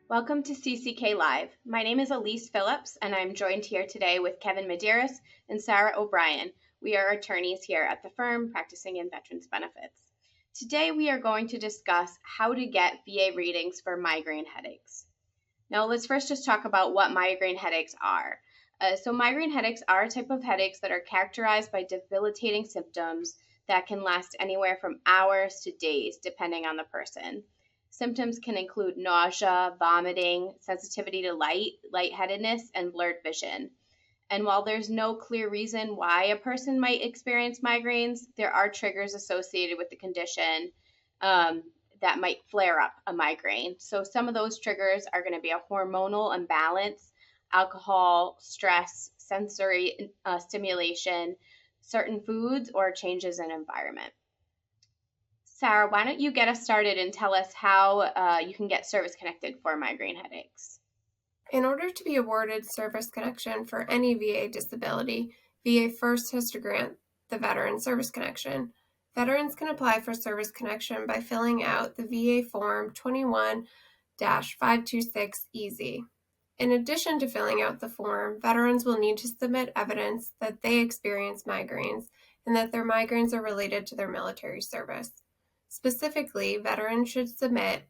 Welcome to CCK Live. My name is Elise Phillips, and I'm joined here today with Kevin Medeiros and Sarah O'Brien. We are attorneys here at the firm practicing in veterans benefits. Today, we are going to discuss how to get VA readings for migraine headaches. Now, let's first just talk about what migraine headaches are. So migraine headaches are a type of headaches that are characterized by debilitating symptoms that can last anywhere from hours to days, depending on the person. Symptoms can include nausea, vomiting, sensitivity to light, lightheadedness, and blurred vision. And while there's no clear reason why a person might experience migraines, there are triggers associated with the condition that might flare up a migraine. So some of those triggers are going to be a hormonal imbalance, alcohol, stress, sensory stimulation, certain foods, or changes in environment. Sarah, why don't you get us started and tell us how you can get service connected for migraine headaches? In order to be awarded service connection for any VA disability, VA first has to grant the veteran service connection. Veterans can apply for service connection by filling out the VA Form 21-526-EZ. In addition to filling out the form, veterans will need to submit evidence that they experience migraines and that their migraines are related to their military service. Specifically, veterans should submit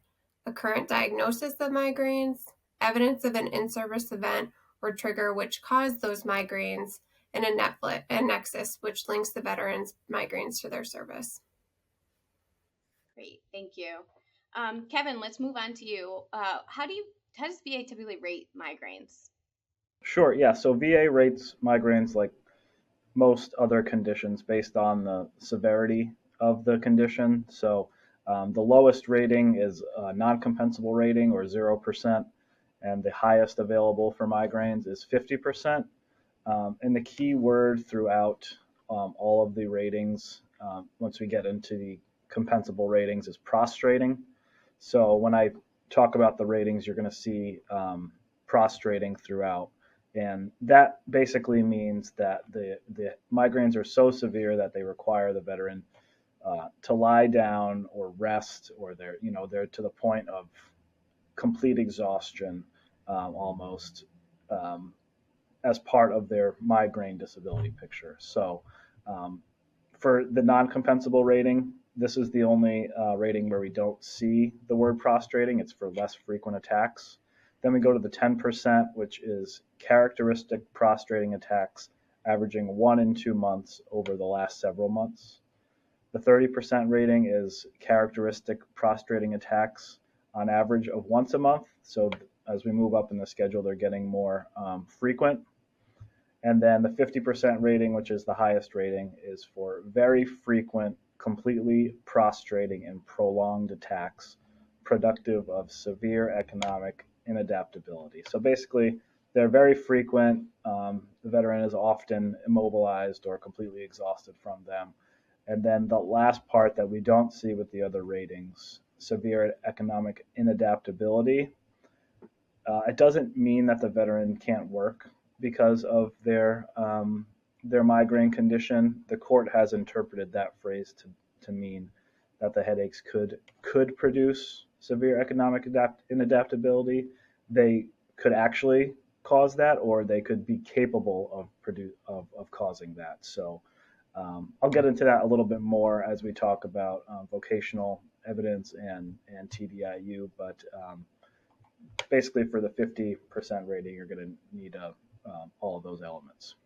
a current diagnosis of migraines, evidence of an in-service event or trigger which caused those migraines, and a Nexus which links the veteran's migraines to their service. Great, thank you. Kevin, let's move on to you. How does VA typically rate migraines? Sure, yeah. So VA rates migraines like most other conditions based on the severity of the condition. So the lowest rating is a non-compensable rating, or 0%, and the highest available for migraines is 50%. And the key word throughout all of the ratings, once we get into the compensable ratings, is prostrating. So when I talk about the ratings, you're going to see prostrating throughout. And that basically means that the migraines are so severe that they require the veteran to lie down or rest, or they're to the point of complete exhaustion almost as part of their migraine disability picture. So for the non-compensable rating, this is the only rating where we don't see the word prostrating. It's for less frequent attacks. Then we go to the 10%, which is characteristic prostrating attacks averaging 1 in 2 months over the last several months. The 30% rating is characteristic prostrating attacks on average of once a month. So as we move up in the schedule, they're getting more frequent. And then the 50% rating, which is the highest rating, is for very frequent, completely prostrating and prolonged attacks, productive of severe economic inadaptability. So basically, they're very frequent. The veteran is often immobilized or completely exhausted from them. And then the last part that we don't see with the other ratings, severe economic inadaptability. It doesn't mean that the veteran can't work because of their migraine condition. The court has interpreted that phrase to mean that the headaches could produce severe economic inadaptability. They could actually cause that, or they could be capable of causing that. So I'll get into that a little bit more as we talk about vocational evidence and TDIU, but basically for the 50% rating, you're going to need all of those elements.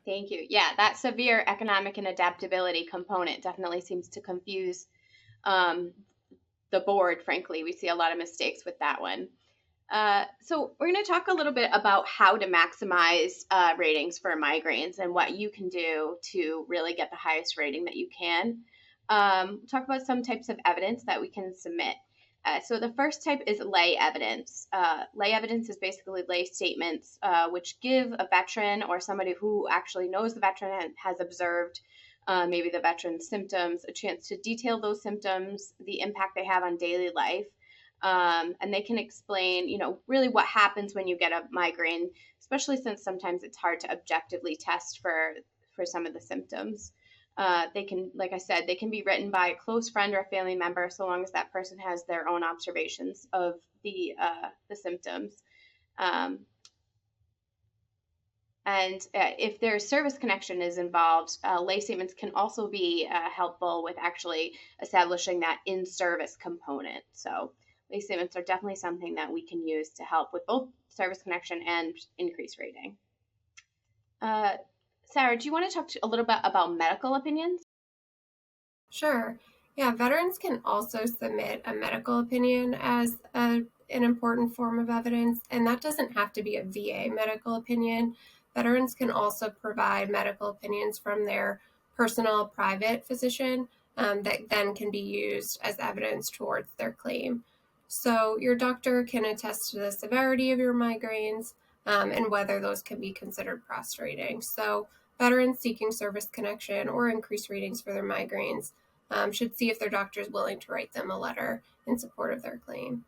Thank you. Yeah, that severe economic inadaptability component definitely seems to confuse the board, frankly. We see a lot of mistakes with that one. So we're going to talk a little bit about how to maximize ratings for migraines and what you can do to really get the highest rating that you can. Talk about some types of evidence that we can submit. So the first type is lay evidence. Lay evidence is basically lay statements which give a veteran or somebody who actually knows the veteran and has observed maybe the veteran's symptoms a chance to detail those symptoms, the impact they have on daily life. And they can explain, really what happens when you get a migraine, especially since sometimes it's hard to objectively test for some of the symptoms. They can, like I said, they can be written by a close friend or a family member, so long as that person has their own observations of the symptoms. And if there's service connection is involved, lay statements can also be helpful with actually establishing that in-service component. So lay statements are definitely something that we can use to help with both service connection and increased rating. Sarah, do you want to talk a little bit about medical opinions? Sure. Yeah, veterans can also submit a medical opinion as an important form of evidence, and that doesn't have to be a VA medical opinion. Veterans can also provide medical opinions from their personal private physician that then can be used as evidence towards their claim. So your doctor can attest to the severity of your migraines and whether those can be considered prostrating. So veterans seeking service connection or increased ratings for their migraines should see if their doctor is willing to write them a letter in support of their claim.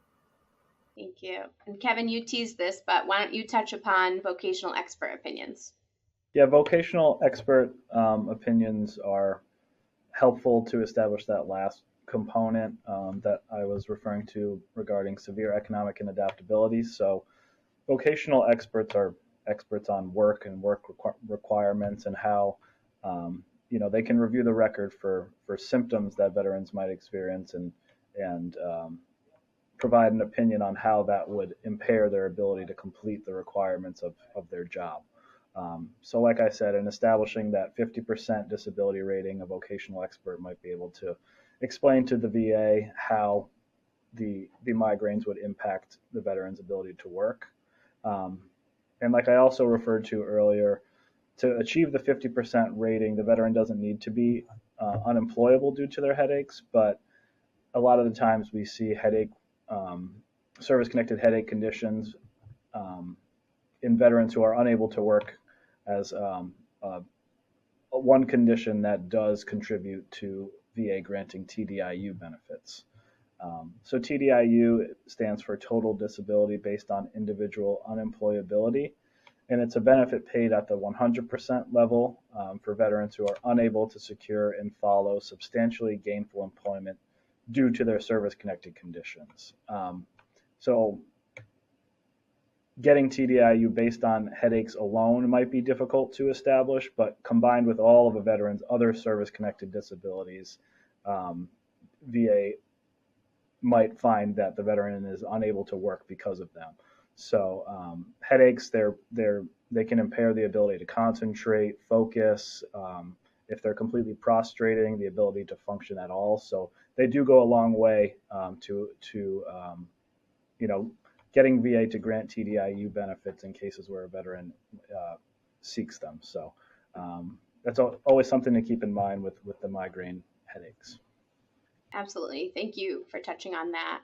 Thank you. And Kevin, you teased this, but why don't you touch upon vocational expert opinions? Yeah, vocational expert opinions are helpful to establish that last component that I was referring to regarding severe economic inadaptability. So vocational experts are experts on work and work requirements and how they can review the record for symptoms that veterans might experience and provide an opinion on how that would impair their ability to complete the requirements of their job. So like I said, in establishing that 50% disability rating, a vocational expert might be able to explain to the VA how the migraines would impact the veteran's ability to work. And like I also referred to earlier, to achieve the 50% rating, the veteran doesn't need to be unemployable due to their headaches, but a lot of the times we see service-connected headache conditions in veterans who are unable to work as one condition that does contribute to VA granting TDIU benefits. So TDIU stands for Total Disability Based on Individual Unemployability, and it's a benefit paid at the 100% level for veterans who are unable to secure and follow substantially gainful employment due to their service-connected conditions. So getting TDIU based on headaches alone might be difficult to establish, but combined with all of a veteran's other service-connected disabilities, VA might find that the veteran is unable to work because of them. So headaches, they can impair the ability to concentrate, focus, if they're completely prostrating, the ability to function at all. So they do go a long way to getting VA to grant TDIU benefits in cases where a veteran seeks them. So that's always something to keep in mind with the migraine headaches. Absolutely. Thank you for touching on that.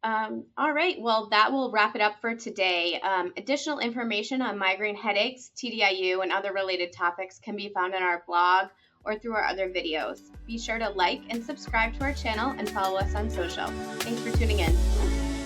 All right. Well, that will wrap it up for today. Additional information on migraine headaches, TDIU, and other related topics can be found on our blog or through our other videos. Be sure to like and subscribe to our channel and follow us on social. Thanks for tuning in.